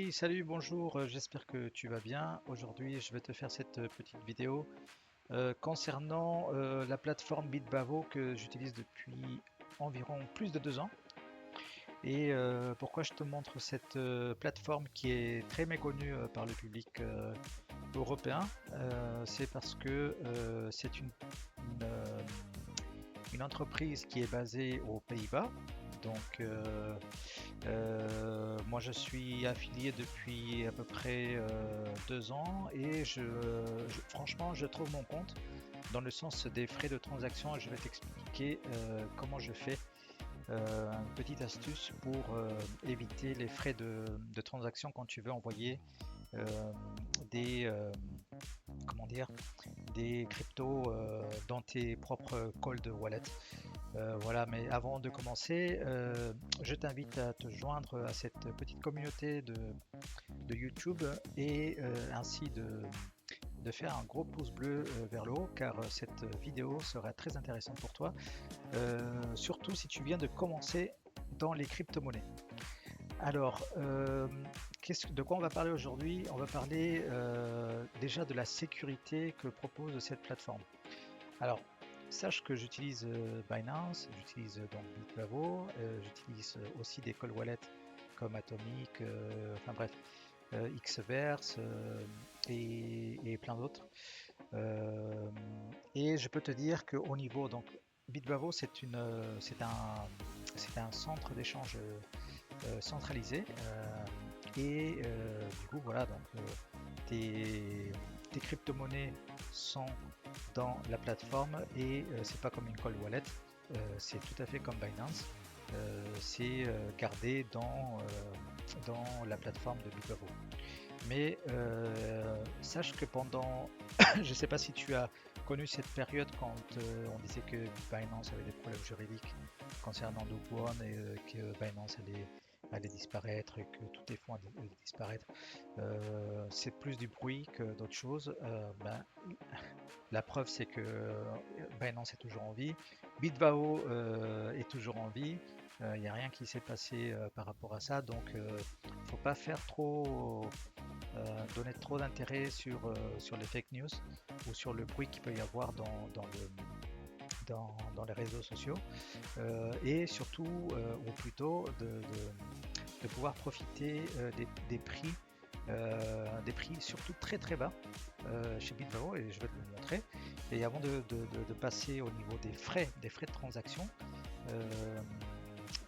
Oui, salut, bonjour, j'espère que tu vas bien. Aujourd'hui, je vais te faire cette petite vidéo concernant la plateforme Bitbavo que j'utilise depuis environ plus de 2 ans. Et pourquoi je te montre cette plateforme qui est très méconnue par le public européen. C'est parce que c'est une entreprise qui est basée aux Pays-Bas. Donc, moi, je suis affilié depuis à peu près 2 ans et franchement, je trouve mon compte dans le sens des frais de transaction. Je vais t'expliquer comment je fais une petite astuce pour éviter les frais de transaction quand tu veux envoyer euh, des, comment dire, des cryptos dans tes propres cold wallet. Voilà, mais avant de commencer, je t'invite à te joindre à cette petite communauté de YouTube et ainsi de faire un gros pouce bleu vers le haut car cette vidéo sera très intéressante pour toi, surtout si tu viens de commencer dans les crypto-monnaies. Alors, de quoi on va parler aujourd'hui? On va parler déjà de la sécurité que propose cette plateforme. Alors, sache que j'utilise Binance, j'utilise donc Bitbavo, j'utilise aussi des cold wallets comme Atomic, enfin bref, Xverse et plein d'autres. Euh, et je peux te dire qu'au niveau, donc Bitbavo, c'est un centre d'échange centralisé. Et du coup, voilà, donc tes crypto-monnaies sont dans la plateforme et c'est pas comme une cold wallet, c'est tout à fait comme Binance. C'est gardé dans la plateforme de Bitbavo. Mais sache que pendant, je ne sais pas si tu as connu cette période quand on disait que Binance avait des problèmes juridiques concernant Do Kwon et que Binance allait disparaître et que tous les fonds allaient disparaître. C'est plus du bruit que d'autres choses. La preuve, c'est que Binance est toujours en vie, Bitbao est toujours en vie. Il n'y a rien qui s'est passé par rapport à ça, donc il ne faut pas faire trop donner trop d'intérêt sur les fake news ou sur le bruit qu'il peut y avoir dans les réseaux sociaux et surtout ou plutôt de pouvoir profiter des prix surtout très très bas chez Bitbavo et je vais te le montrer. Et avant de passer au niveau des frais de transaction, euh,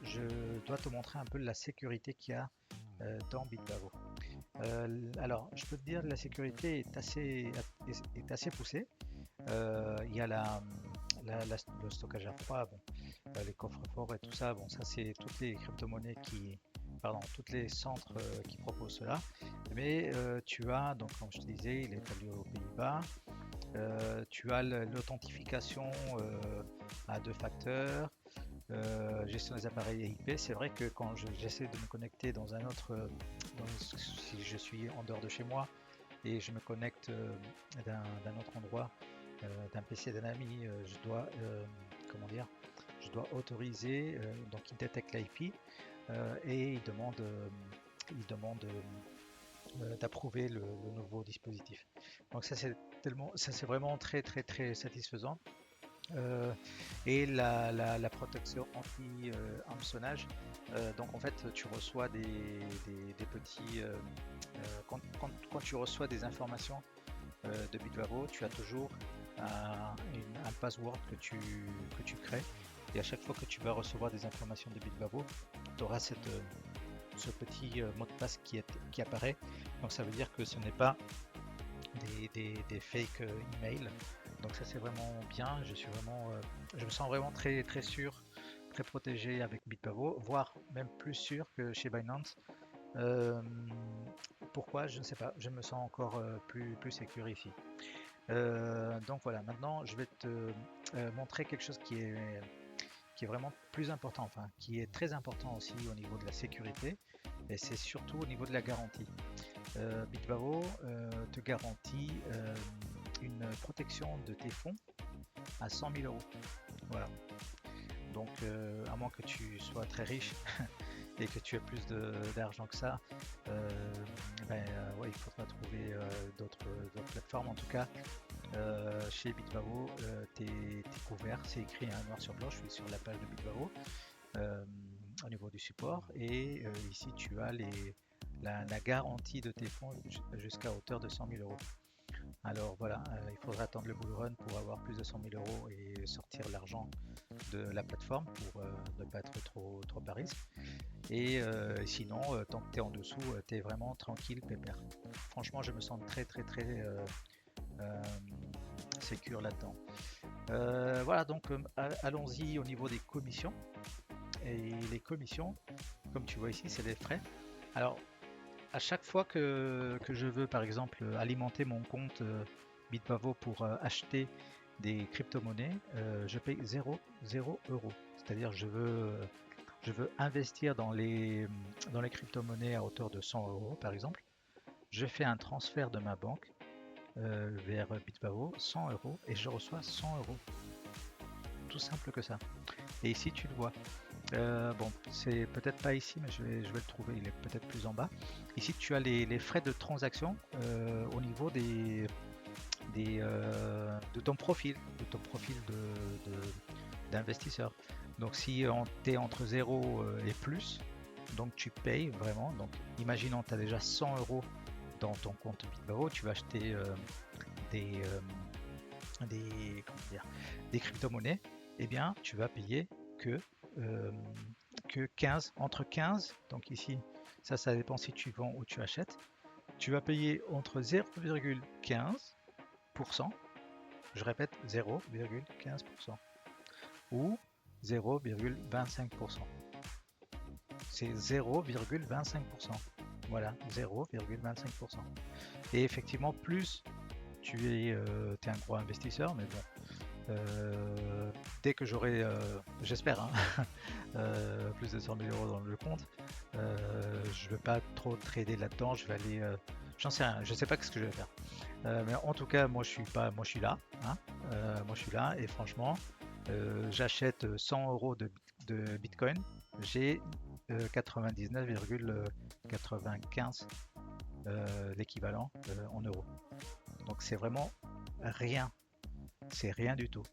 je dois te montrer un peu la sécurité qu'il y a dans Bitbavo. Alors, je peux te dire que la sécurité est assez poussée. Il y a le stockage à froid, bon, les coffres forts et tout ça. Bon, ça c'est toutes les crypto-monnaies pardon, tous les centres qui proposent cela. Mais tu as, donc comme je te disais, il est établi aux Pays-Bas. Tu as l'authentification à deux facteurs. Gestion des appareils IP, c'est vrai que quand j'essaie de me connecter dans un autre, si je suis en dehors de chez moi et je me connecte d'un autre endroit, d'un PC d'un ami, comment dire, je dois autoriser, donc il détecte l'IP et il demande d'approuver le nouveau dispositif. Donc ça c'est vraiment très très très satisfaisant. Euh, et la protection anti-hameçonnage. Donc en fait, tu reçois des petits... quand tu reçois des informations de Bitbavo, tu as toujours un password que tu crées. Et à chaque fois que tu vas recevoir des informations de Bitbavo, tu auras ce petit mot de passe qui apparaît. Donc ça veut dire que ce n'est pas des fake emails. Donc ça c'est vraiment bien. Je me sens vraiment très très sûr, très protégé avec Bitpavo, voire même plus sûr que chez Binance. Euh, Pourquoi? Je ne sais pas. Je me sens encore plus sécure ici. Donc voilà. Maintenant, je vais te montrer quelque chose qui est vraiment plus important, enfin qui est très important aussi au niveau de la sécurité, et c'est surtout au niveau de la garantie. Bitbavo te garantit une protection de tes fonds à 100 000 euros. Voilà. Donc, à moins que tu sois très riche et que tu as plus d'argent que ça, ouais, il faudra trouver d'autres plateformes. En tout cas, chez Bitvavo, tu es couvert, c'est écrit noir sur blanc, je suis sur la page de Bitvavo au niveau du support, et ici tu as la garantie de tes fonds jusqu'à hauteur de 100 000 euros. Alors voilà, il faudra attendre le bull run pour avoir plus de 100 000 euros et sortir l'argent de la plateforme pour ne pas être trop à risque. Et sinon, tant que tu es en dessous, tu es vraiment tranquille, pépère. Franchement, je me sens très sécure là-dedans. Voilà, donc allons-y au niveau des commissions. Et les commissions, comme tu vois ici, c'est des frais. Alors, à chaque fois que je veux, par exemple, alimenter mon compte Bitvavo pour acheter des crypto-monnaies, je paye 0 euros. C'est-à-dire, je veux investir dans les crypto-monnaies à hauteur de 100 euros, par exemple. Je fais un transfert de ma banque vers Bitvavo, 100 euros, et je reçois 100 euros. Tout simple que ça. Et ici, tu le vois. Bon, c'est peut-être pas ici, mais je vais le trouver, il est peut-être plus en bas. Ici, tu as les frais de transaction au niveau de ton profil, d'investisseur. Donc, si tu es entre 0 et plus, donc tu payes vraiment. Donc, imaginons que tu as déjà 100 euros dans ton compte Bitvavo, tu vas acheter des crypto-monnaies, eh bien, tu vas payer que 15, entre 15, donc ici, ça dépend si tu vends ou tu achètes, tu vas payer entre 0,15%, je répète 0,15%, ou 0,25%. C'est 0,25%. Voilà, 0,25%. Et effectivement, plus tu es un gros investisseur, mais bon, dès que j'aurai, j'espère, hein, plus de 100 000 euros dans le compte, je ne veux pas trop trader là-dedans, je vais aller, j'en sais rien, je ne sais pas ce que je vais faire. Mais en tout cas, moi je suis là, hein, moi je suis là, et franchement, j'achète 100 euros de Bitcoin, j'ai 99,95 l'équivalent en euros. Donc c'est vraiment rien. C'est rien du tout.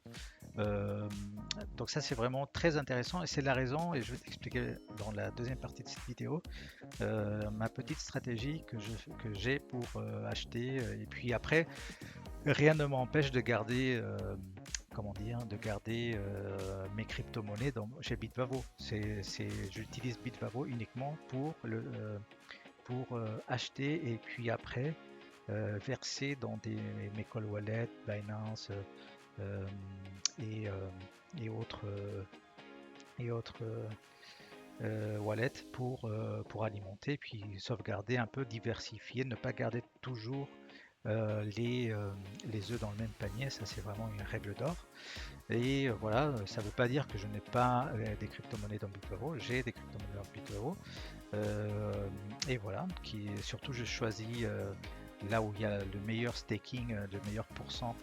Donc ça c'est vraiment très intéressant et c'est la raison, et je vais t'expliquer dans la deuxième partie de cette vidéo, ma petite stratégie que j'ai pour acheter, et puis après rien ne m'empêche de garder mes crypto-monnaies chez Bitvavo. J'utilise Bitvavo uniquement pour acheter, et puis après verser dans mes cold wallets, Binance et autres wallets pour alimenter, puis sauvegarder un peu, diversifier, ne pas garder toujours les œufs dans le même panier. Ça c'est vraiment une règle d'or. Et voilà, ça ne veut pas dire que je n'ai pas des crypto-monnaies dans Bitvavo, j'ai des crypto-monnaies dans Bitvavo. Et voilà, surtout je choisis là où il y a le meilleur staking, le meilleur pourcent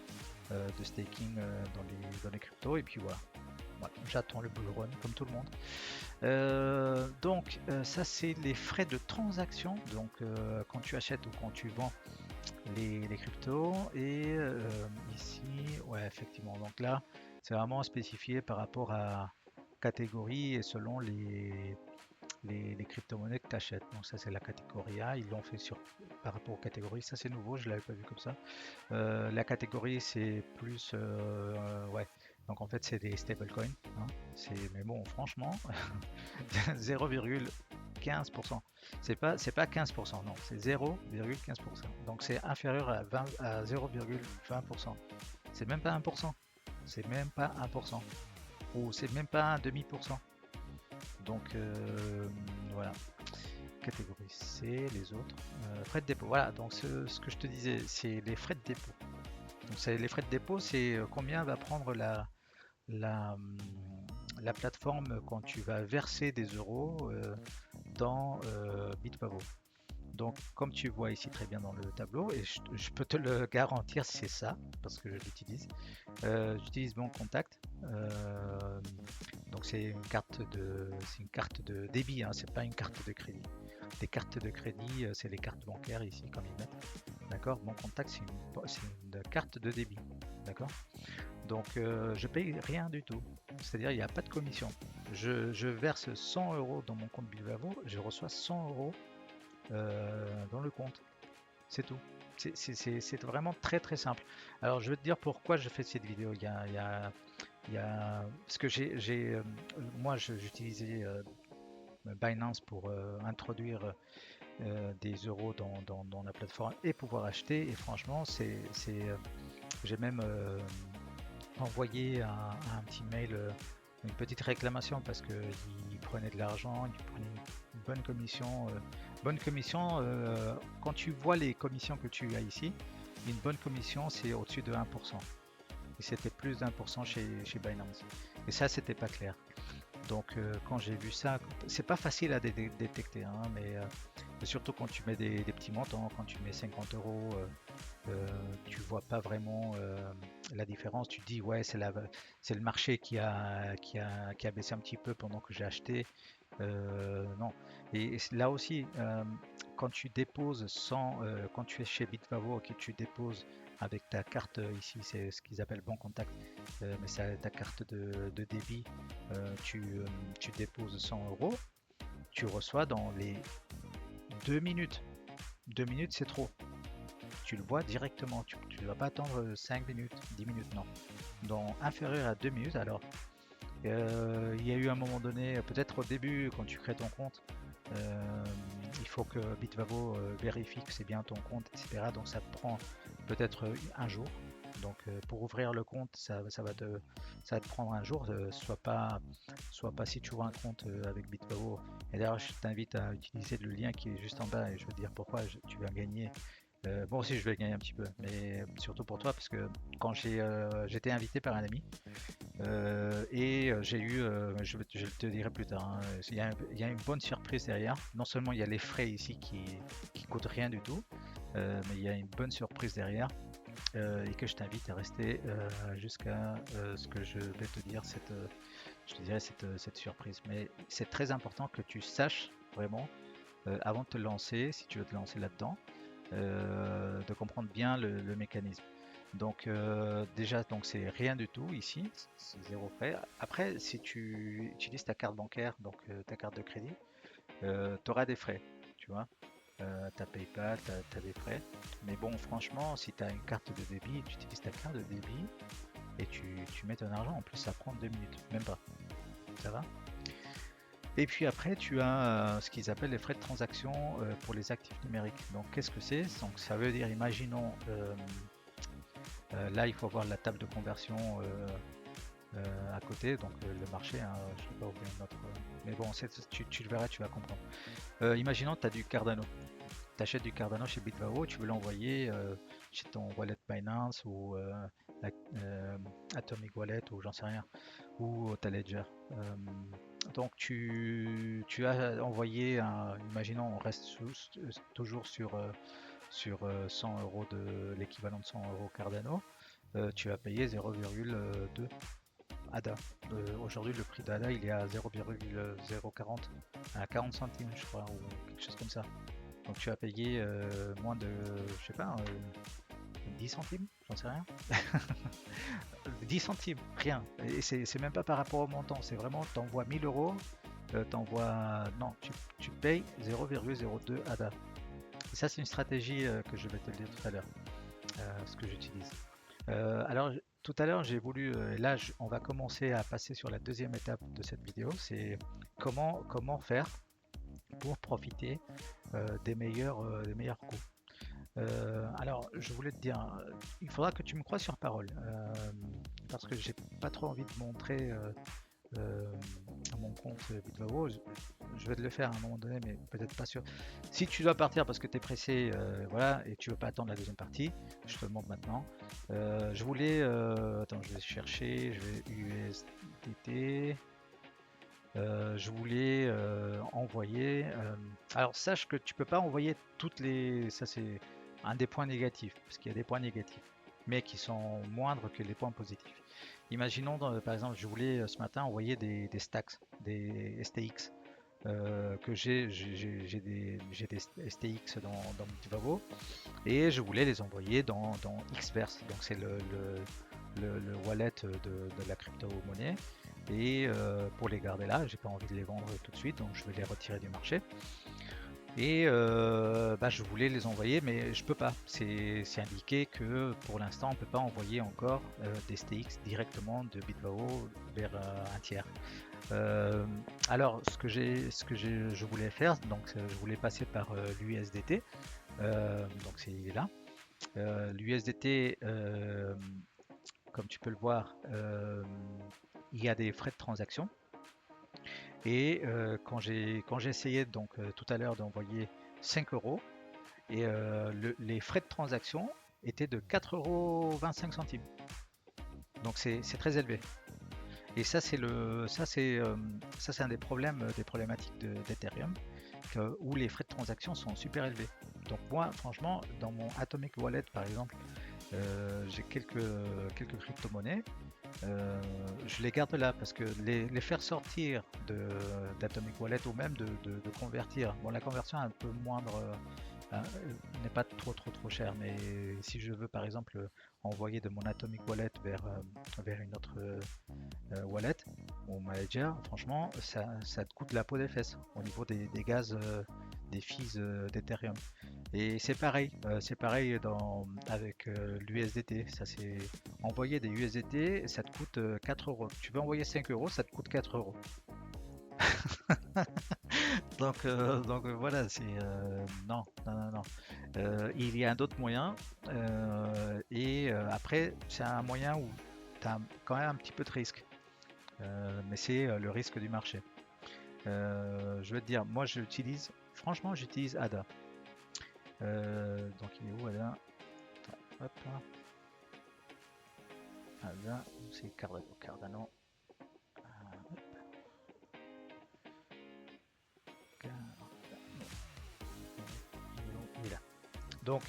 de staking dans les cryptos, et puis voilà, j'attends le bull run comme tout le monde. Donc ça c'est les frais de transaction, donc quand tu achètes ou quand tu vends les cryptos. Et ici, ouais, effectivement, donc là c'est vraiment spécifié par rapport à catégorie et selon les crypto-monnaies que tu achètes. Donc ça c'est la catégorie A, ils l'ont fait par rapport aux catégories, ça c'est nouveau, je l'avais pas vu comme ça. La catégorie c'est plus ouais, donc en fait c'est des stablecoins, hein. Mais bon, franchement 0,15%, c'est pas 15%, non, c'est 0,15%, donc c'est inférieur à 0,20%, c'est même pas 1%, c'est même pas 1%, ou c'est même pas un demi%. Donc voilà, catégorie C, les autres, frais de dépôt. Voilà, donc ce que je te disais, c'est les frais de dépôt. Donc les frais de dépôt, c'est combien va prendre la plateforme quand tu vas verser des euros dans Bitvavo. Donc comme tu vois ici très bien dans le tableau, et je peux te le garantir, c'est ça, parce que je l'utilise. J'utilise mon contact. Donc Donc c'est une carte de débit, hein, c'est pas une carte de crédit. Les cartes de crédit, c'est les cartes bancaires ici, comme ils mettent. D'accord. Mon contact, c'est une carte de débit. D'accord. Donc je paye rien du tout. C'est-à-dire il n'y a pas de commission. Je verse 100 euros dans mon compte Bitbavo, je reçois 100 euros dans le compte. C'est tout. C'est vraiment très très simple. Alors je vais te dire pourquoi je fais cette vidéo. Parce que moi j'utilisais Binance pour introduire des euros dans la plateforme et pouvoir acheter. Et franchement, j'ai même envoyé un petit mail, une petite réclamation parce qu'il prenait de l'argent, il prenait une bonne commission. Quand tu vois les commissions que tu as ici, une bonne commission c'est au-dessus de 1%. Et c'était plus d'1% chez Binance. Et ça, c'était pas clair. Donc quand j'ai vu ça, c'est pas facile à détecter, hein, mais surtout quand tu mets des petits montants, quand tu mets 50 euros, tu vois pas vraiment la différence. Tu te dis ouais, c'est le marché qui a baissé un petit peu pendant que j'ai acheté. Non. Et là aussi, quand tu déposes quand tu es chez Bitbavo et que tu déposes avec ta carte ici, c'est ce qu'ils appellent Bon Contact, mais c'est ta carte de débit, tu déposes 100 euros, tu reçois dans les 2 minutes. 2 minutes, c'est trop. Tu le vois directement, tu ne vas pas attendre 5 minutes, 10 minutes, non. Dans inférieur à 2 minutes, alors il y a eu un moment donné, peut-être au début, quand tu crées ton compte, il faut que Bitbavo vérifie que c'est bien ton compte, etc. Donc ça te prend peut-être un jour. Donc pour ouvrir le compte, ça va te prendre un jour. Soit pas si tu ouvres un compte avec Bitbavo. Et d'ailleurs, je t'invite à utiliser le lien qui est juste en bas et je vais te dire pourquoi tu vas gagner. Bon aussi je vais gagner un petit peu, mais surtout pour toi parce que quand j'étais invité par un ami et j'ai eu, je te dirai plus tard, hein, il y a une bonne surprise derrière. Non seulement il y a les frais ici qui coûtent rien du tout, mais il y a une bonne surprise derrière et que je t'invite à rester jusqu'à ce que je vais te dire je te dirai cette surprise. Mais c'est très important que tu saches vraiment avant de te lancer, si tu veux te lancer là-dedans, de comprendre bien le mécanisme. Donc déjà, donc c'est rien du tout ici, c'est zéro frais. Après, si tu utilises ta carte bancaire, donc ta carte de crédit, tu auras des frais, tu vois. Tu as PayPal, tu as des frais. Mais bon, franchement, si tu as une carte de débit, tu utilises ta carte de débit et tu mets ton argent, en plus ça prend 2 minutes, même pas. Ça va? Et puis après, tu as ce qu'ils appellent les frais de transaction pour les actifs numériques. Donc qu'est-ce que c'est? Donc ça veut dire, imaginons, là il faut avoir la table de conversion à côté, donc le marché, hein, je ne vais pas ouvrir notre... mais bon, tu le verras, tu vas comprendre. Imaginons tu as du Cardano. Tu achètes du Cardano chez Bitbavo, tu veux l'envoyer chez ton wallet Binance ou Atomic Wallet ou j'en sais rien, ou ta Ledger. Donc tu as envoyé imaginons on reste toujours sur 100 euros de l'équivalent de 100 euros Cardano, tu vas payer 0,2 ADA. Aujourd'hui le prix d'ADA il est à 0,040 à 40 centimes je crois ou quelque chose comme ça. Donc tu vas payer moins de, je sais pas, 10 centimes, j'en sais rien. 10 centimes, rien. Et c'est même pas par rapport au montant, c'est vraiment, t'envoies 1000 euros, non, tu payes 0,02 ADA. Et ça, c'est une stratégie que je vais te le dire tout à l'heure, ce que j'utilise. Alors, tout à l'heure, j'ai voulu, là, on va commencer à passer sur la deuxième étape de cette vidéo, c'est comment faire pour profiter des meilleurs coups. Alors, je voulais te dire, il faudra que tu me crois sur parole, parce que j'ai pas trop envie de montrer mon compte Bitbavo. Je vais te le faire à un moment donné, mais peut-être pas sûr. Si tu dois partir parce que tu es pressé, voilà, et tu veux pas attendre la deuxième partie, je te le montre maintenant. Je voulais, attends, je vais chercher, je vais USDT. Je voulais envoyer. Alors sache que tu peux pas envoyer toutes les. Ça c'est un des points négatifs, parce qu'il y a des points négatifs, mais qui sont moindres que les points positifs. Imaginons, par exemple, je voulais ce matin envoyer des stacks, des STX. Que j'ai des STX dans Bitvavo et je voulais les envoyer dans Xverse. Donc c'est le wallet de la crypto-monnaie. Et pour les garder là, j'ai pas envie de les vendre tout de suite, donc je vais les retirer du marché. Et je voulais les envoyer, mais je peux pas. C'est indiqué que pour l'instant, on peut pas envoyer encore des STX directement de Bitvavo vers un tiers. Euh, alors, je voulais faire, donc je voulais passer par l'USDT. Donc c'est là. L'USDT, comme tu peux le voir, il y a des frais de transaction. Et quand j'ai essayé donc tout à l'heure d'envoyer 5 euros, et les frais de transaction étaient de 4,25 centimes. Donc c'est très élevé. Et ça c'est un des problématiques d'Ethereum, où les frais de transaction sont super élevés. Donc moi franchement dans mon Atomic Wallet par exemple, j'ai quelques crypto-monnaies. Je les garde là parce que les faire sortir d'Atomic Wallet ou même de convertir, bon la conversion est un peu moindre, n'est pas trop chère, mais si je veux par exemple envoyer de mon Atomic Wallet vers une autre wallet ou manager, franchement ça te coûte la peau des fesses au niveau des gaz, des fees d'Ethereum. Et c'est pareil avec l'USDT. Ça c'est envoyer des USDT, ça te coûte 4 euros. Tu veux envoyer 5 euros, ça te coûte 4 euros. Donc voilà, c'est non. Il y a d'autres moyens et après c'est un moyen où tu as quand même un petit peu de risque. Mais c'est le risque du marché. Je veux te dire, moi franchement j'utilise ADA. Donc il est où ADA? Hop là. ADA, c'est Cardano. Il est là. Donc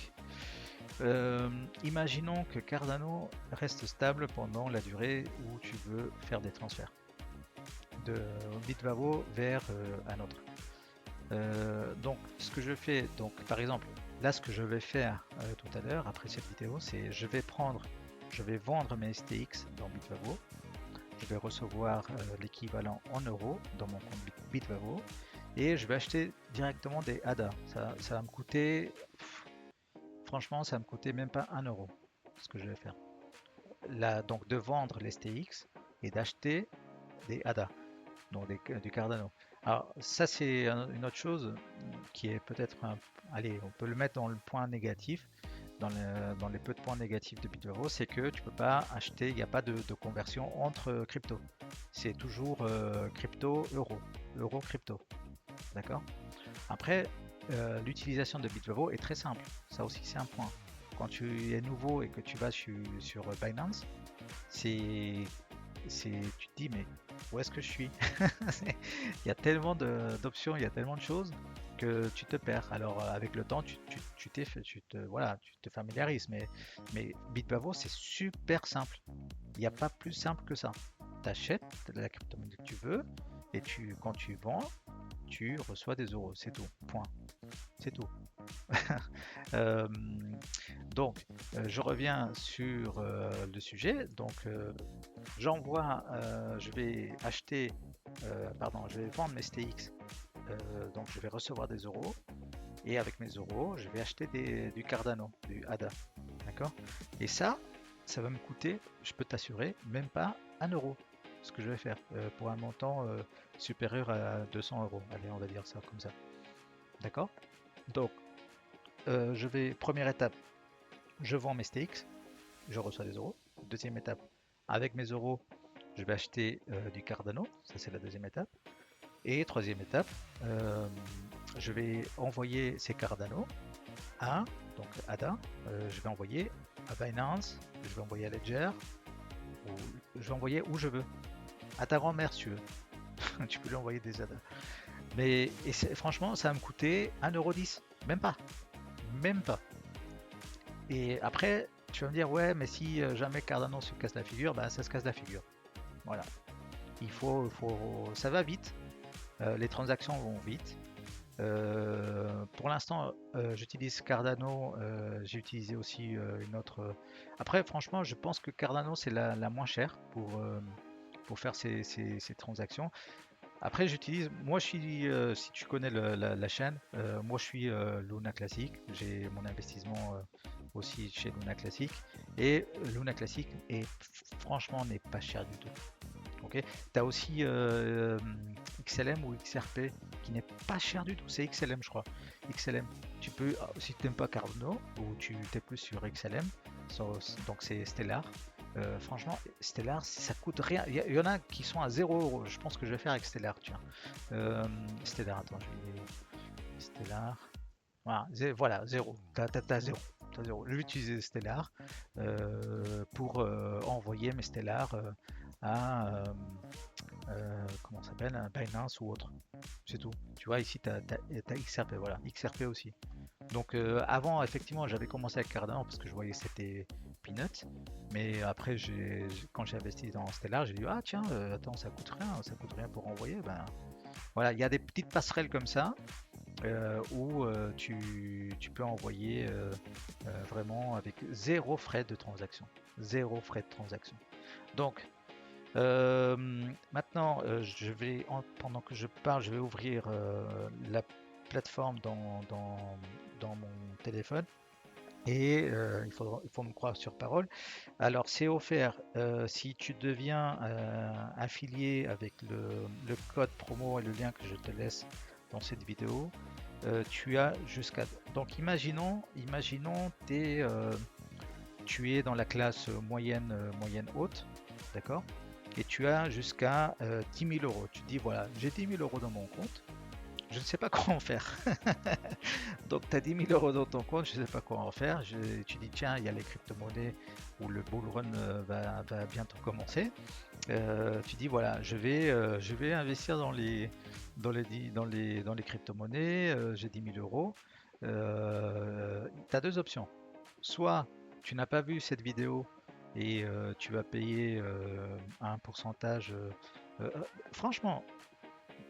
imaginons que Cardano reste stable pendant la durée où tu veux faire des transferts de Bitvavo vers un autre. Donc ce que je fais, donc par exemple, là ce que je vais faire tout à l'heure après cette vidéo, c'est je vais vendre mes STX dans Bitvavo, je vais recevoir l'équivalent en euros dans mon compte Bitvavo et je vais acheter directement des ADA. Ça va me coûter, franchement, ça va me coûter même pas 1 euro ce que je vais faire. Là, donc de vendre les STX et d'acheter des ADA, donc du Cardano. Alors ça c'est une autre chose qui est peut-être allez, on peut le mettre dans le point négatif, dans les peu de points négatifs de Bitvavo, c'est que tu peux pas acheter, il n'y a pas de conversion entre crypto. C'est toujours crypto euro crypto, d'accord. Après l'utilisation de Bitvavo est très simple, ça aussi c'est un point. Quand tu es nouveau et que tu vas sur Binance, tu te dis mais où est-ce que je suis? Il y a tellement d'options, il y a tellement de choses que tu te perds. Alors avec le temps, tu te familiarises. Mais Bitvavo, c'est super simple. Il n'y a pas plus simple que ça. Tu achètes la crypto-monnaie que tu veux et quand tu vends, tu reçois des euros. C'est tout. Point. C'est tout. Euh, donc, je reviens sur le sujet. Donc, je vais je vais vendre mes STX. Donc, je vais recevoir des euros. Et avec mes euros, je vais acheter du Cardano, du ADA. D'accord? Et ça va me coûter, je peux t'assurer, même pas 1 euro. Ce que je vais faire pour un montant supérieur à 200 euros. Allez, on va dire ça comme ça. D'accord? Donc, première étape, je vends mes STX, je reçois des euros. Deuxième étape, avec mes euros, je vais acheter du Cardano, ça c'est la deuxième étape. Et troisième étape, je vais envoyer ces Cardano donc ADA, je vais envoyer à Binance, je vais envoyer à Ledger, ou je vais envoyer où je veux. À ta grand-mère si tu veux, tu peux lui envoyer des ADA. Mais franchement, ça va me coûter 1,10€, même pas. Et après, Tu vas me dire, ouais, mais si jamais Cardano se casse la figure, bah, ça se casse la figure. Voilà. Ça va vite. Les transactions vont vite. Pour l'instant, j'utilise Cardano. J'ai utilisé aussi une autre. Après, franchement, je pense que Cardano c'est la moins chère pour faire ces transactions. Après, moi je suis, si tu connais la chaîne, moi je suis Luna Classic. J'ai mon investissement aussi chez Luna Classic. Et Luna Classic franchement n'est pas cher du tout. Ok. Tu as aussi XLM ou XRP qui n'est pas cher du tout. C'est XLM, je crois. XLM. Tu peux, si tu n'aimes pas Cardano ou tu es plus sur XLM, donc c'est Stellar. Franchement, Stellar, ça coûte rien. Il y en a qui sont à 0€. Je pense que je vais faire avec Stellar. Tiens. Stellar, attends, Stellar. Voilà, 0. T'as 0. Je vais utiliser Stellar pour envoyer mes Stellar à comment ça s'appelle, un Binance ou autre. C'est tout. Tu vois, ici, tu as XRP, voilà, XRP aussi. Donc avant, effectivement, j'avais commencé avec Cardano parce que je voyais que c'était peanuts. Mais après, quand j'ai investi dans Stellar, j'ai dit, ah tiens, attends, ça coûte rien pour envoyer. Ben, voilà, il y a des petites passerelles comme ça où tu peux envoyer vraiment avec zéro frais de transaction. Zéro frais de transaction. Donc, maintenant, pendant que je parle, je vais ouvrir la plateforme dans mon téléphone et il faut me croire sur parole. Alors, c'est offert si tu deviens affilié avec le code promo et le lien que je te laisse dans cette vidéo. Tu as jusqu'à. Donc, imaginons, tu es dans la classe moyenne haute, d'accord? Et tu as jusqu'à 10 000 euros. Tu dis voilà, j'ai 10 000 euros dans mon compte, je ne sais pas quoi en faire. Donc tu as 10 000 euros dans ton compte, je ne sais pas quoi en faire. Tu dis tiens, il y a les crypto-monnaies où le bull run va bientôt commencer. Tu dis voilà, je vais investir dans les crypto-monnaies, j'ai 10 000 euros. Tu as deux options. Soit tu n'as pas vu cette vidéo et tu vas payer un pourcentage. Franchement,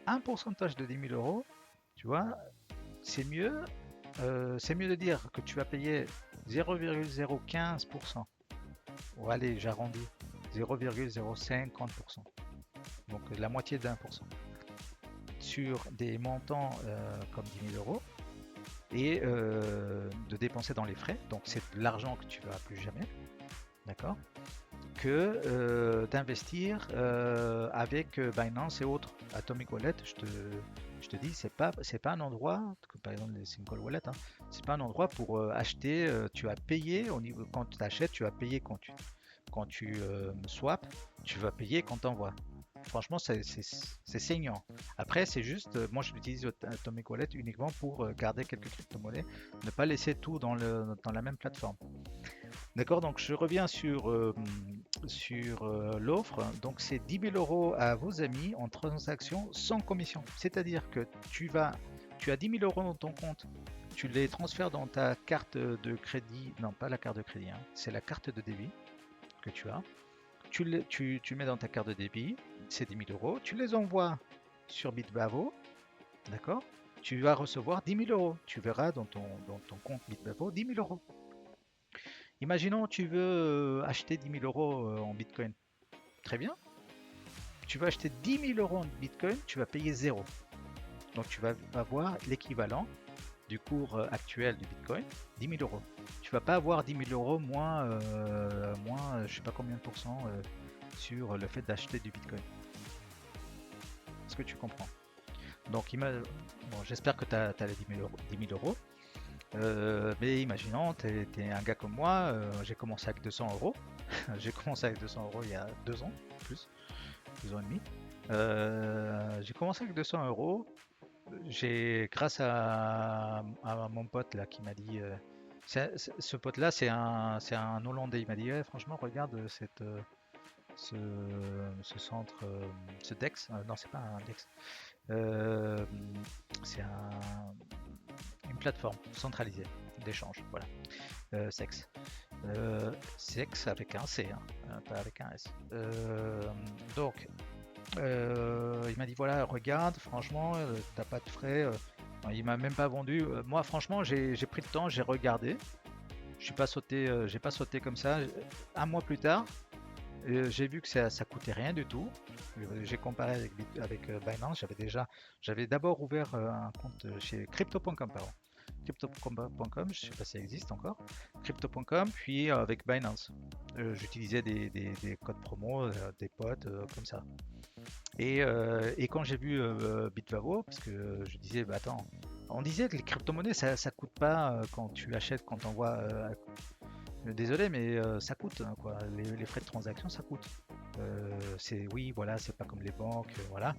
un pourcentage de 10 000 euros, tu vois, c'est mieux. C'est mieux de dire que tu vas payer 0,015%. Ou allez, j'arrondis, 0,050%. Donc la moitié d'1% sur des montants comme 10 000 euros et de dépenser dans les frais. Donc c'est de l'argent que tu ne vas plus jamais. D'accord, que d'investir avec Binance et autres. Atomic Wallet, je te dis, c'est pas un endroit, que par exemple les single wallet, hein, c'est pas un endroit pour acheter. Tu as payé au niveau quand tu achètes, tu as payé quand tu swap, tu vas payer quand tu envoies. Franchement, c'est saignant. Après, c'est juste, moi je l'utilise Atomic Wallet uniquement pour garder quelques crypto-monnaies, ne pas laisser tout dans la même plateforme. D'accord, donc je reviens sur l'offre. Donc c'est 10 000 euros à vos amis en transaction sans commission. C'est-à-dire que tu as 10 000 euros dans ton compte, tu les transfères dans ta carte de crédit, non pas la carte de crédit, hein, c'est la carte de débit que tu as. Tu mets dans ta carte de débit ces 10 000 euros, tu les envoies sur Bitbavo, d'accord? Tu vas recevoir 10 000 euros. Tu verras dans ton compte Bitbavo 10 000 euros. Imaginons tu veux acheter 10 000 euros en Bitcoin. Très bien. Tu vas acheter 10 000 euros en Bitcoin, tu vas payer 0. Donc tu vas avoir l'équivalent du cours actuel du Bitcoin, 10 000 euros. Tu vas pas avoir 10 000 euros moins je sais pas combien de pourcents sur le fait d'acheter du Bitcoin. Est-ce que tu comprends? Donc j'espère que tu as les 10 000 euros. Mais imaginons, tu es un gars comme moi, j'ai commencé avec 200 euros. J'ai commencé avec 200 euros il y a 2 ans, plus, 2 ans et demi. J'ai commencé avec 200 euros. Grâce à mon pote là qui m'a dit, ce pote là c'est un Hollandais, il m'a dit ouais, franchement regarde ce, centre, ce DEX, non c'est pas un DEX, c'est une plateforme centralisée d'échange, voilà, SEX. CX avec un C, hein, pas avec un S. Donc, il m'a dit voilà, regarde, franchement, t'as pas de frais. Il m'a même pas vendu. Moi, franchement, j'ai pris le temps, j'ai regardé. Je suis pas sauté, j'ai pas sauté comme ça. Un mois plus tard, j'ai vu que ça coûtait rien du tout. J'ai comparé avec Binance. J'avais d'abord ouvert un compte chez crypto.com, pardon. Crypto.com, je sais pas si ça existe encore. Crypto.com, puis avec Binance. J'utilisais des codes promo, des potes comme ça. Et quand j'ai vu Bitvavo, parce que je disais, bah attends, on disait que les crypto-monnaies ça coûte pas quand tu achètes, quand tu envoies. Désolé, mais ça coûte, hein, quoi. Les frais de transaction, ça coûte. C'est oui, voilà, c'est pas comme les banques, voilà.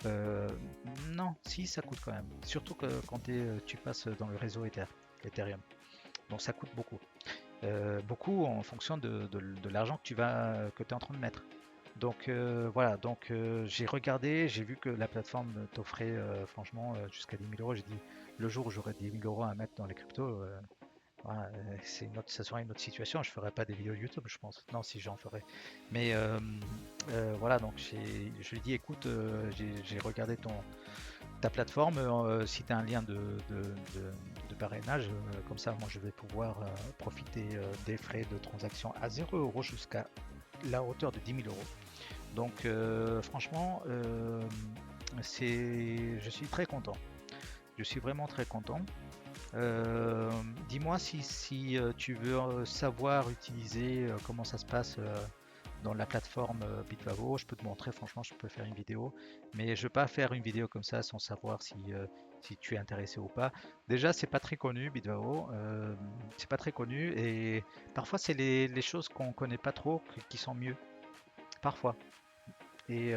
Euh, non, si, ça coûte quand même. Surtout que quand tu passes dans le réseau Ethereum. Donc ça coûte beaucoup. Beaucoup en fonction de l'argent que tu es en train de mettre. Donc voilà, donc j'ai regardé, j'ai vu que la plateforme t'offrait franchement jusqu'à 10 000 euros. J'ai dit le jour où j'aurai 10 000 euros à mettre dans les cryptos, voilà, ça serait une autre situation. Je ferais pas des vidéos YouTube, je pense. Non, si j'en ferais. Mais voilà, donc je lui ai dit écoute, j'ai regardé ta plateforme. Si tu as un lien de parrainage, comme ça, moi je vais pouvoir profiter des frais de transaction à 0 euros jusqu'à la hauteur de 10 000 euros. Donc franchement, je suis très content. Je suis vraiment très content. Dis-moi si tu veux savoir utiliser comment ça se passe dans la plateforme Bitvavo. Je peux te montrer, franchement, je peux faire une vidéo, mais je ne veux pas faire une vidéo comme ça sans savoir si tu es intéressé ou pas. Déjà, c'est pas très connu, Bitvavo, c'est pas très connu et parfois c'est les choses qu'on connaît pas trop qui sont mieux, parfois. Et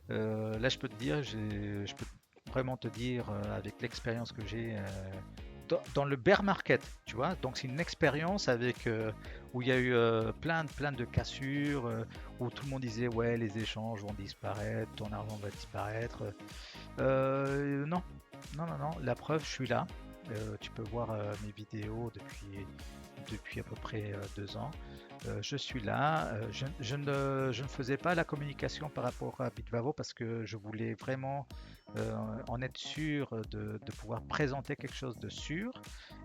là, je peux te dire, je peux vraiment te dire avec l'expérience que j'ai dans le bear market, tu vois. Donc c'est une expérience avec où il y a eu plein de cassures, où tout le monde disait ouais les échanges vont disparaître, ton argent va disparaître. Non, non. La preuve, je suis là. Tu peux voir mes vidéos depuis à peu près 2 ans. Je suis là. Je ne faisais pas la communication par rapport à Bitvavo parce que je voulais vraiment en être sûr de pouvoir présenter quelque chose de sûr.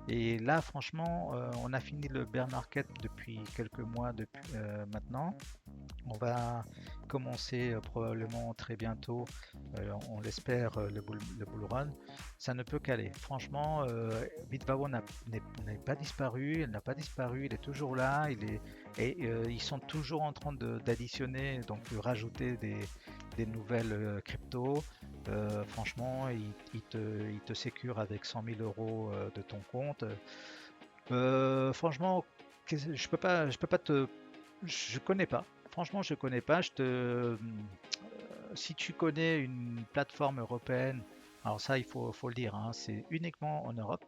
Et là, franchement, on a fini le bear market depuis quelques mois maintenant. On va commencer probablement très bientôt, on l'espère, le bull run. Ça ne peut qu'aller. Franchement, Bitvavo n'est pas disparu, elle n'a pas disparu, il est toujours là, ils sont toujours en train d'additionner, donc de rajouter des nouvelles cryptos. Franchement, il te sécure avec 100 000 euros de ton compte. Franchement, je peux pas je connais pas. Franchement, je connais pas. Si tu connais une plateforme européenne, alors ça, faut le dire, hein, c'est uniquement en Europe.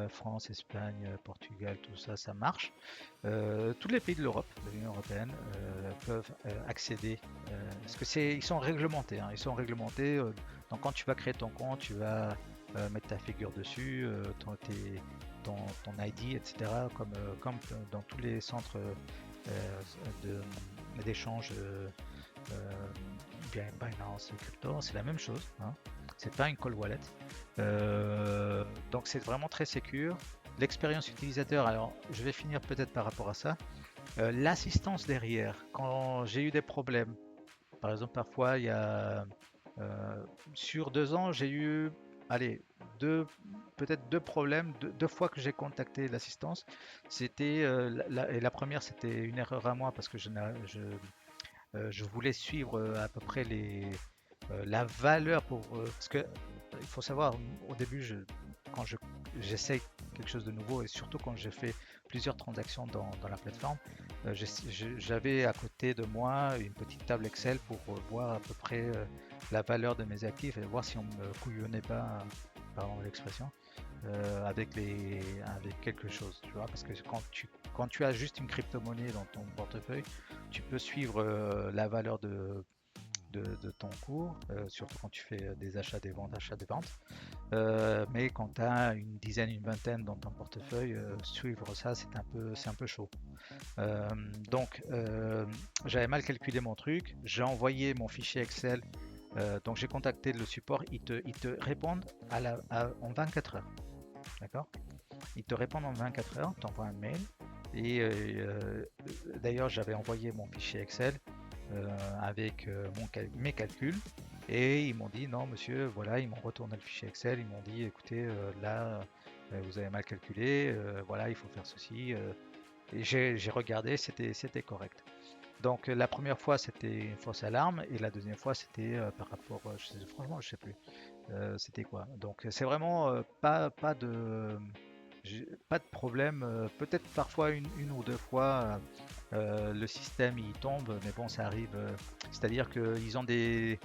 France, Espagne, Portugal, tout ça, ça marche. Tous les pays de l'Europe, de l'Union européenne, peuvent accéder. Parce que ils sont réglementés, hein, ils sont réglementés. Donc quand tu vas créer ton compte, tu vas mettre ta figure dessus, ton ID, etc. Comme dans tous les centres d'échange Binance, Crypto, c'est la même chose. Hein. C'est pas une cold wallet. Donc c'est vraiment très sécure. L'expérience utilisateur, alors je vais finir peut-être par rapport à ça. L'assistance derrière, quand j'ai eu des problèmes, par exemple parfois il y a sur 2 ans, j'ai eu allez, peut-être deux problèmes, deux fois que j'ai contacté l'assistance. C'était la première, c'était une erreur à moi parce que je voulais suivre à peu près la valeur parce que il faut savoir, au début, quand j'essaye quelque chose de nouveau et surtout quand j'ai fait plusieurs transactions dans la plateforme, j'avais à côté de moi une petite table Excel pour voir à peu près la valeur de mes actifs et voir si on me couillonnait pas, pardon l'expression, avec quelque chose, tu vois, parce que quand tu as juste une crypto-monnaie dans ton portefeuille, tu peux suivre la valeur de ton cours, surtout quand tu fais des achats, des ventes, achats, des ventes. Mais quand tu as une dizaine, une vingtaine dans ton portefeuille, suivre ça, c'est un peu chaud. Euh, donc, j'avais mal calculé mon truc, j'ai envoyé mon fichier Excel, donc j'ai contacté le support, ils te répondent en 24 heures, d'accord? Ils te répondent en 24 heures, tu envoies un mail, et d'ailleurs j'avais envoyé mon fichier Excel avec mes calculs, et ils m'ont dit non monsieur, voilà, ils m'ont retourné le fichier Excel, ils m'ont dit écoutez, là, vous avez mal calculé, voilà, il faut faire ceci. Et j'ai regardé, c'était correct. Donc la première fois c'était une fausse alarme et la deuxième fois c'était par rapport, franchement je sais plus, c'était quoi. Donc c'est vraiment pas de problème. Peut-être parfois une ou deux fois le système il tombe, mais bon ça arrive. C'est-à-dire qu'ils ont des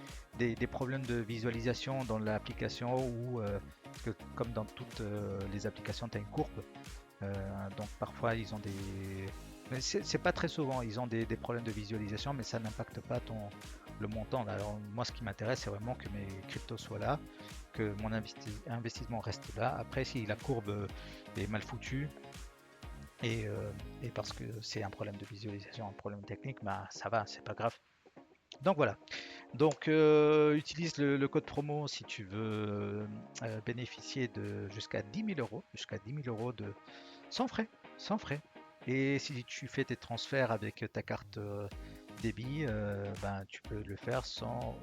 problèmes de visualisation dans l'application ou comme dans toutes les applications tu as une courbe. Donc parfois ils ont des... Mais c'est pas très souvent, ils ont des problèmes de visualisation, mais ça n'impacte pas le montant. Alors moi ce qui m'intéresse c'est vraiment que mes cryptos soient là, que mon investissement reste là. Après si la courbe est mal foutue et parce que c'est un problème de visualisation, un problème technique, bah ça va, c'est pas grave. Donc voilà. Donc utilise le code promo si tu veux bénéficier de jusqu'à 10 000 euros, jusqu'à 10 000 euros de sans frais, sans frais. Et si tu fais tes transferts avec ta carte débit, ben, tu peux le faire sans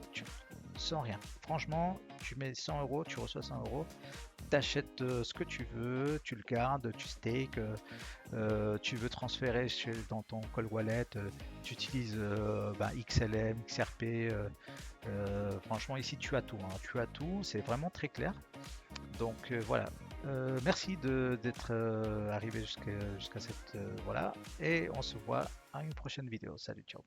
rien. Franchement, tu mets 100 euros, tu reçois 100 euros, tu achètes ce que tu veux, tu le gardes, tu stakes, tu veux transférer dans ton cold wallet, tu utilises ben, XLM, XRP. Franchement, ici tu as tout, hein, tu as tout, c'est vraiment très clair. Donc voilà. Merci d'être arrivé jusqu'à cette voilà, et on se voit à une prochaine vidéo. Salut, ciao.